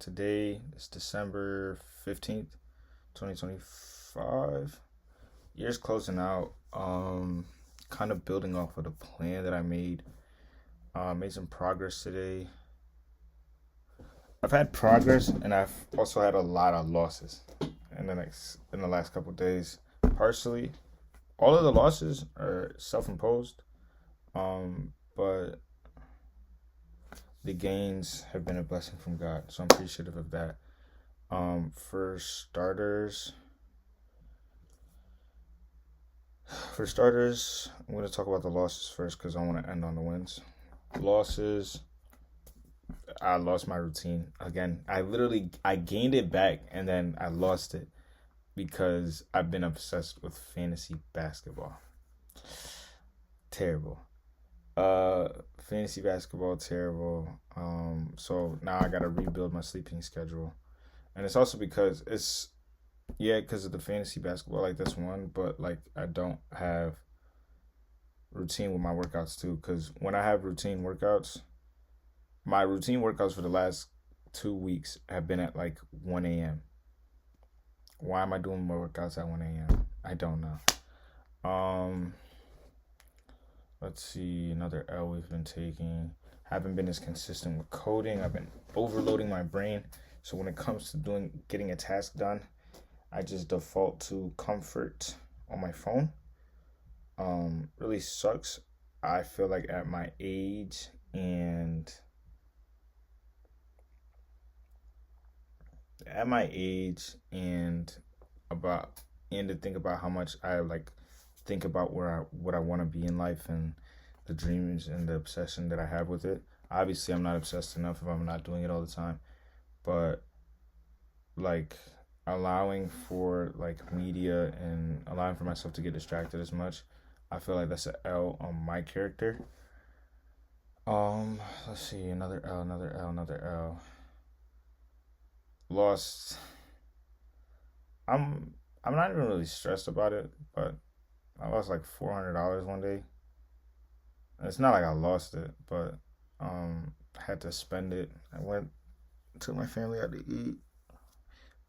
Today is December 15th, 2025. Year's closing out. Kind of building off of the plan that I made. Made some progress today. I've had progress and I've also had a lot of losses in the last couple of days. Partially, all of the losses are self-imposed. But the gains have been a blessing from God, so I'm appreciative of that. For starters, I'm going to talk about the losses first because I want to end on the wins. Losses, I lost my routine again. I gained it back and then I lost it because I've been obsessed with fantasy basketball. Terrible. Fantasy basketball terrible. So now I gotta rebuild my sleeping schedule, and it's also because of the fantasy basketball, like that's one, but like I don't have routine with my workouts too. Because when I have my routine workouts for the last 2 weeks have been at like 1 a.m. Why am I doing more workouts at 1 a.m.? I don't know. Let's see, another L we've been taking. Haven't been as consistent with coding. I've been overloading my brain. So when it comes to getting a task done, I just default to comfort on my phone. Really sucks. I feel like at my age and about and to think about how much I like think about what I want to be in life and the dreams and the obsession that I have with it. Obviously, I'm not obsessed enough if I'm not doing it all the time, but like allowing for like media and allowing for myself to get distracted as much, I feel like that's an L on my character. Let's see, another L. Lost. I'm not even really stressed about it, but I lost like $400 one day. It's not like I lost it, but I had to spend it. I went took my family out to eat.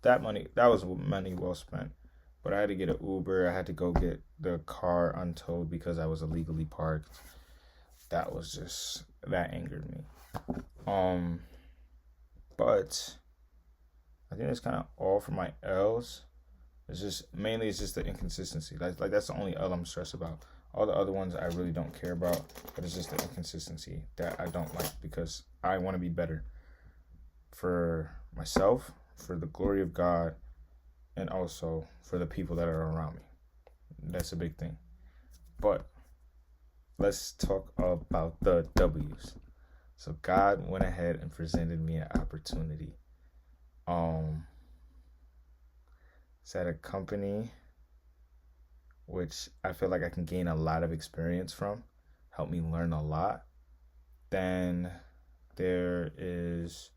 That was money well spent. But I had to get an Uber. I had to go get the car untowed because I was illegally parked. That angered me. Um, but I think that's kind of all for my L's. It's just the inconsistency. Like that's the only L I'm stressed about. All the other ones I really don't care about, but it's just the inconsistency that I don't like because I want to be better for myself, for the glory of God, and also for the people that are around me. That's a big thing. But let's talk about the W's. So God went ahead and presented me an opportunity. It's at a company which I feel like I can gain a lot of experience from, help me learn a lot. Then there is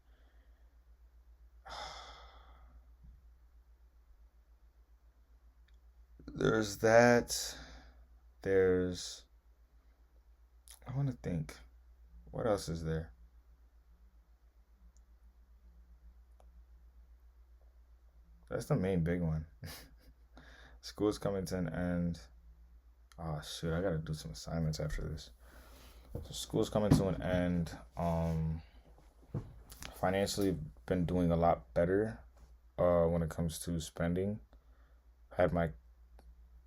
there's that. There's I want to think. What else is there? That's the main big one. School's coming to an end. Oh shoot, I gotta do some assignments after this. So school's coming to an end. Financially been doing a lot better when it comes to spending. Had my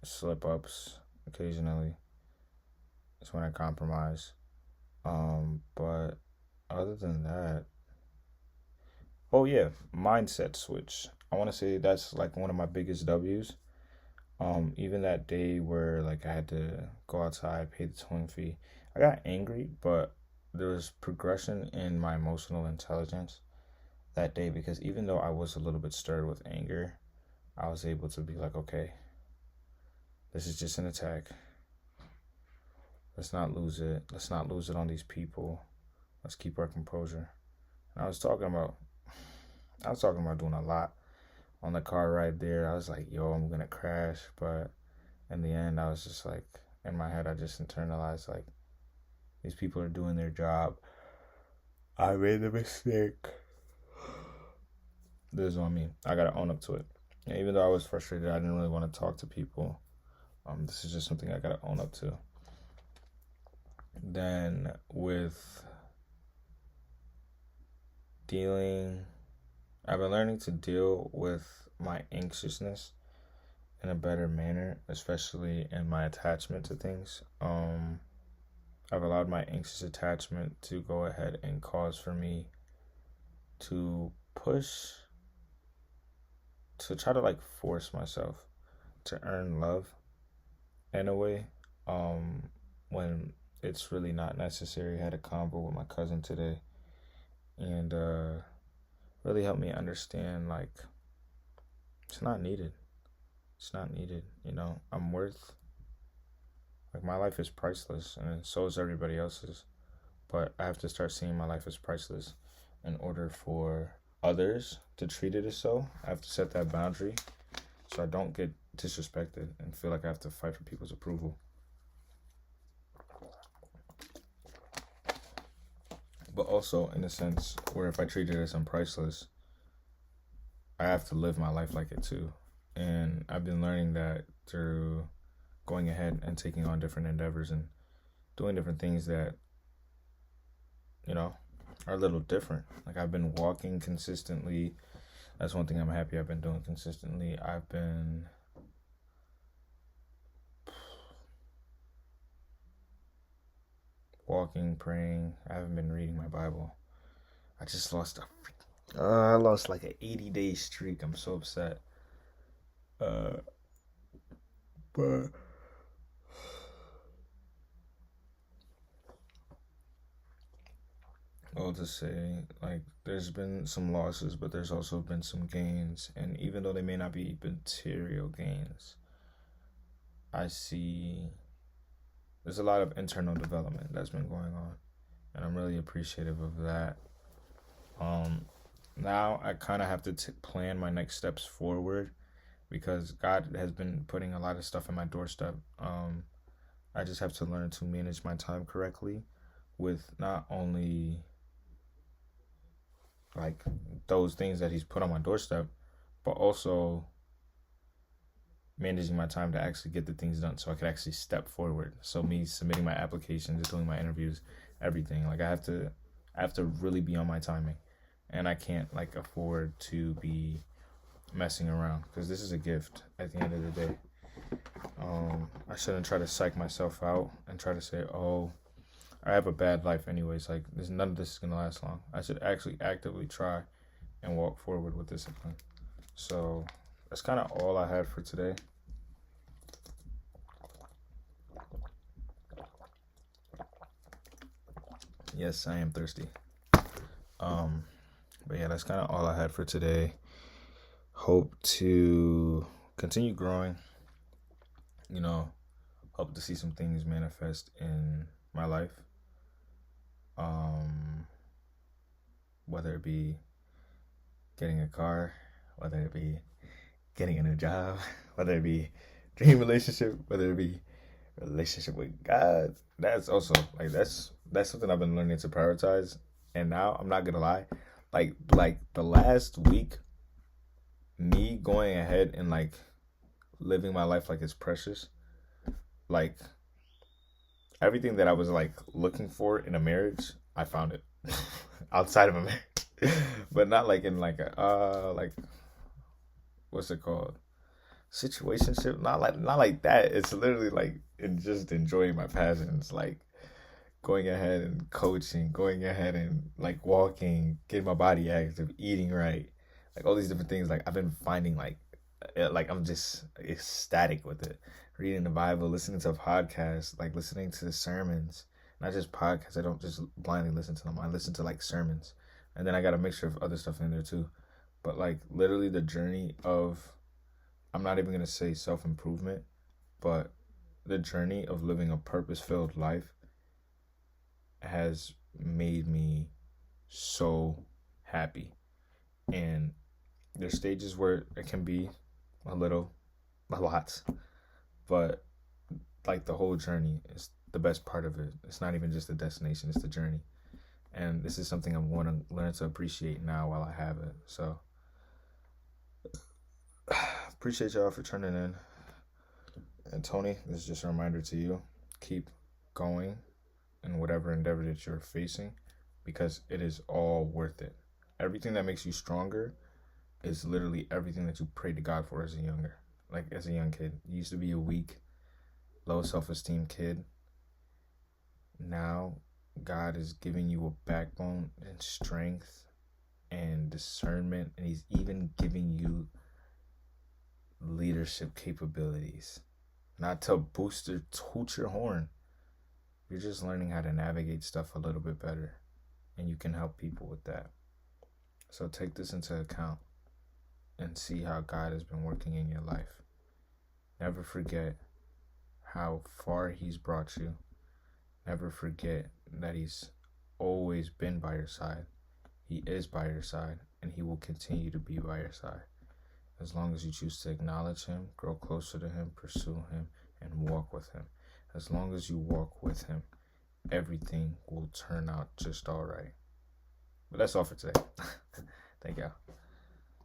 slip ups occasionally. It's when I compromise. But other than that, oh yeah, mindset switch. I want to say that's like one of my biggest W's. Even that day where like I had to go outside, pay the towing fee, I got angry, but there was progression in my emotional intelligence that day because even though I was a little bit stirred with anger, I was able to be like, okay, this is just an attack. Let's not lose it. Let's not lose it on these people. Let's keep our composure. And I was talking about doing a lot on the car ride there. I was like, yo, I'm gonna crash, but in the end, I was just like, in my head, I just internalized like, these people are doing their job. I made a mistake. This is what I mean. I gotta own up to it. And even though I was frustrated, I didn't really want to talk to people. This is just something I gotta own up to. Then with dealing, I've been learning to deal with my anxiousness in a better manner, especially in my attachment to things. I've allowed my anxious attachment to go ahead and cause for me to push, to try to like force myself to earn love in a way, when it's really not necessary. I had a convo with my cousin today, and really helped me understand like it's not needed. It's not needed. I'm worth, like, my life is priceless, and so is everybody else's. But I have to start seeing my life as priceless in order for others to treat it as so. I have to set that boundary so I don't get disrespected and feel like I have to fight for people's approval. But also in a sense where if I treat it as I'm priceless, I have to live my life like it too. And I've been learning that through going ahead and taking on different endeavors and doing different things that, are a little different. Like, I've been walking consistently. That's one thing I'm happy I've been doing consistently. I've been walking, praying. I haven't been reading my Bible. I just lost I lost like an 80-day streak. I'm so upset. But all to say, like, there's been some losses, but there's also been some gains. And even though they may not be material gains, I see there's a lot of internal development that's been going on. And I'm really appreciative of that. Now I kind of have to plan my next steps forward because God has been putting a lot of stuff in my doorstep. I just have to learn to manage my time correctly with not only like those things that He's put on my doorstep, but also managing my time to actually get the things done so I could actually step forward. So me submitting my applications, doing my interviews, everything. Like, I have to really be on my timing. And I can't like afford to be messing around because this is a gift at the end of the day. I shouldn't try to psych myself out and try to say, oh, I have a bad life anyways. Like, none of this is going to last long. I should actually actively try and walk forward with discipline. So that's kind of all I had for today. Yes, I am thirsty. But yeah, that's kind of all I had for today. Hope to continue growing. Hope to see some things manifest in my life. Whether it be getting a car, whether it be getting a new job, whether it be dream relationship, whether it be relationship with God. That's also like that's something I've been learning to prioritize. And now I'm not gonna lie, like the last week, me going ahead and like living my life like it's precious, like everything that I was like looking for in a marriage, I found it outside of a marriage, but not like in like a like what's it called, situationship. Not like that. It's literally like just enjoying my passions, like going ahead and coaching, going ahead and like walking, getting my body active, eating right, like all these different things. Like, I've been finding like I'm just ecstatic with it. Reading the Bible, listening to podcasts, like listening to the sermons, not just podcasts. I don't just blindly listen to them. I listen to like sermons, and then I got a mixture of other stuff in there too. But like literally the journey of, I'm not even gonna say self-improvement, but the journey of living a purpose-filled life has made me so happy. And there's stages where it can be a lot, but like the whole journey is the best part of it. It's not even just the destination, it's the journey. And this is something I'm going to learn to appreciate now while I have it. So Appreciate y'all for turning in. And Tony, this is just a reminder to you. Keep going in whatever endeavor that you're facing, because it is all worth it. Everything that makes you stronger is literally everything that you prayed to God for as a young kid. You used to be a weak, low self-esteem kid. Now God is giving you a backbone and strength and discernment, and he's even giving you leadership capabilities. Not to toot your horn. You're just learning how to navigate stuff a little bit better, and you can help people with that. So take this into account and see how God has been working in your life. Never forget how far he's brought you. Never forget that he's always been by your side. He is by your side, and he will continue to be by your side. As long as you choose to acknowledge him, grow closer to him, pursue him, and walk with him. As long as you walk with him, everything will turn out just all right. But that's all for today. Thank y'all.